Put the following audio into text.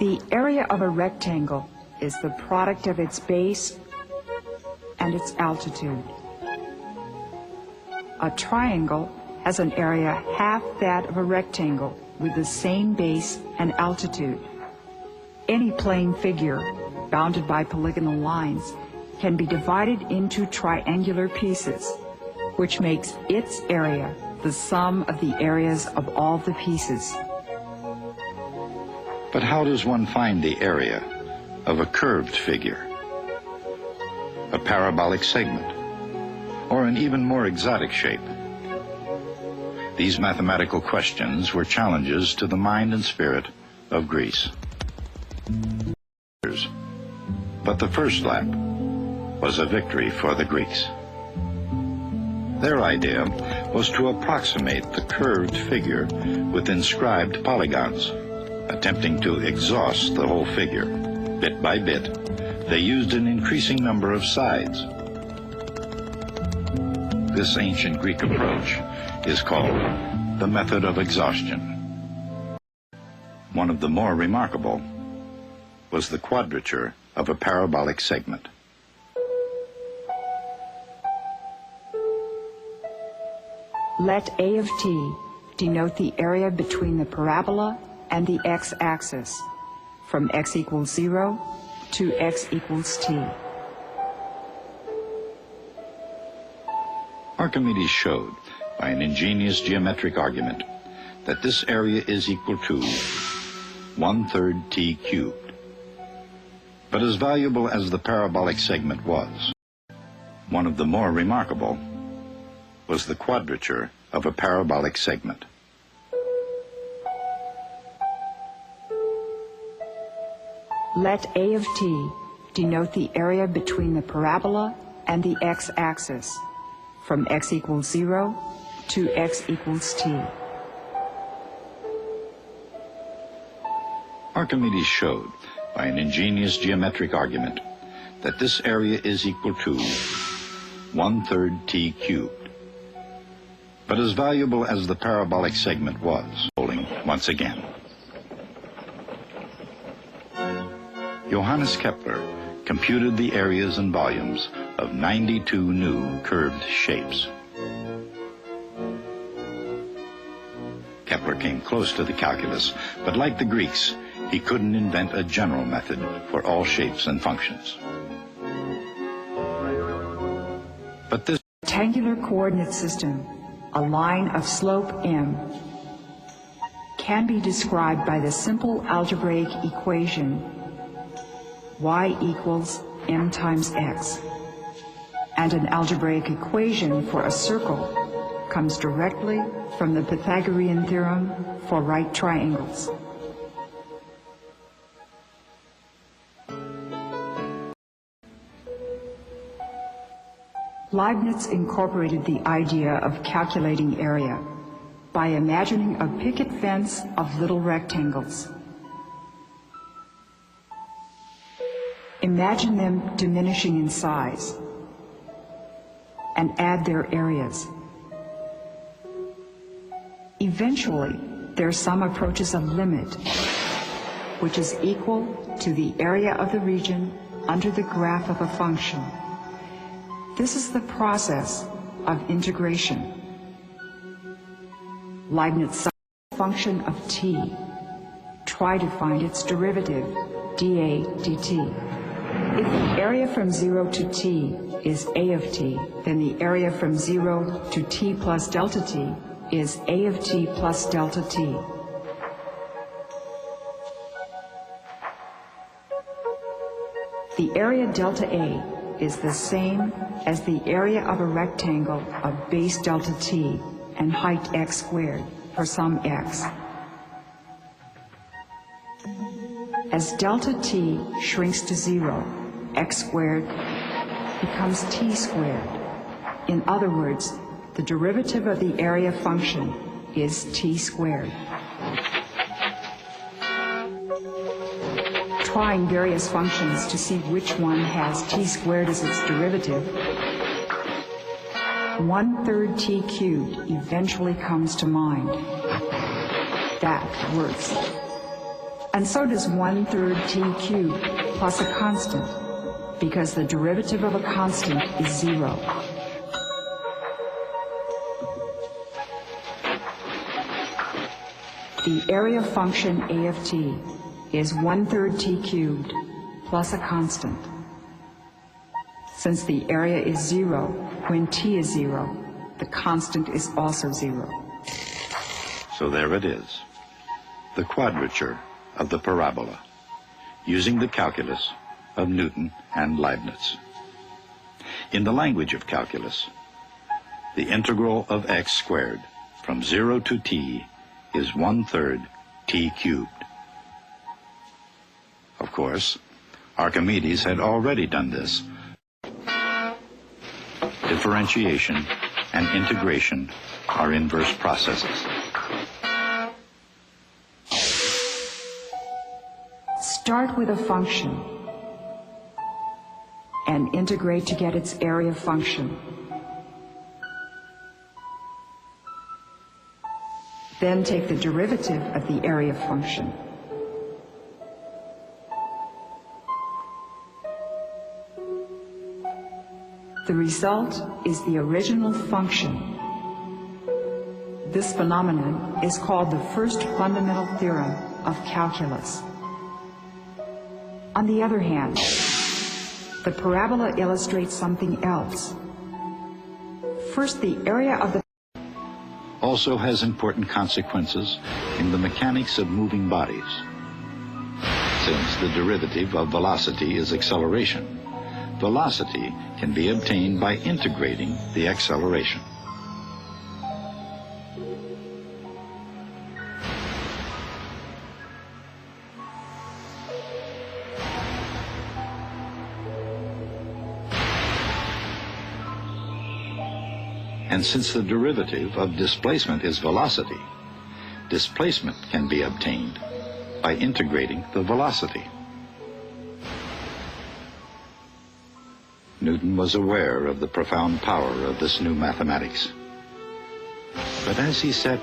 The area of a rectangle is the product of its base and its altitude. A triangle has an area half that of a rectangle with the same base and altitude. Any plane figure bounded by polygonal lines can be divided into triangular pieces, which makes its area the sum of the areas of all the pieces. But how does one find the area of a curved figure, a parabolic segment, or an even more exotic shape? These mathematical questions were challenges to the mind and spirit of Greece. But the first lap was a victory for the Greeks. Their idea was to approximate the curved figure with inscribed polygons, attempting to exhaust the whole figure. Bit by bit, they used an increasing number of sides. This ancient Greek approach is called the method of exhaustion. One of the more remarkable was the quadrature of a parabolic segment. Let A of t denote the area between the parabola and the x-axis, from x equals 0 to x equals t. Archimedes showed, by an ingenious geometric argument, that this area is equal to 1/3 t cubed. But as valuable as the parabolic segment was, one of the more remarkable was the quadrature of a parabolic segment. Let A of t denote the area between the parabola and the x-axis, from x equals 0 to x equals t. Archimedes showed, by an ingenious geometric argument, that this area is equal to 1/3 t cubed. But as valuable as the parabolic segment was, once again, Johannes Kepler computed the areas and volumes of 92 new curved shapes. Kepler came close to the calculus, but like the Greeks, he couldn't invent a general method for all shapes and functions. But this rectangular coordinate system, a line of slope m, can be described by the simple algebraic equation y equals m times x. And an algebraic equation for a circle comes directly from the Pythagorean theorem for right triangles. Leibniz incorporated the idea of calculating area by imagining a picket fence of little rectangles. Imagine them diminishing in size and add their areas. Eventually, their sum approaches a limit, which is equal to the area of the region under the graph of a function. This is the process of integration. Leibniz saw the function of t. Try to find its derivative, dA dt. If the area from 0 to t is a of t, then the area from 0 to t plus delta t is a of t plus delta t. The area delta A is the same as the area of a rectangle of base delta t and height x squared for some x. As delta t shrinks to 0, x squared becomes t squared. In other words, the derivative of the area function is t squared. Trying various functions to see which one has t squared as its derivative, 1/3 t cubed eventually comes to mind. That works. And so does 1/3 t cubed plus a constant, because the derivative of a constant is 0. The area function a of t is 1/3 t cubed plus a constant. Since the area is 0 when t is 0, the constant is also 0. So there it is, the quadrature of the parabola, using the calculus of Newton and Leibniz. In the language of calculus, the integral of x squared from 0 to t is 1/3 t cubed. Of course, Archimedes had already done this. Differentiation and integration are inverse processes. Start with a function and integrate to get its area function. Then take the derivative of the area function. The result is the original function. This phenomenon is called the first fundamental theorem of calculus. On the other hand, the parabola illustrates something else. First, the area of the also has important consequences in the mechanics of moving bodies. Since the derivative of velocity is acceleration, velocity can be obtained by integrating the acceleration. And since the derivative of displacement is velocity, displacement can be obtained by integrating the velocity. Newton was aware of the profound power of this new mathematics. But as he set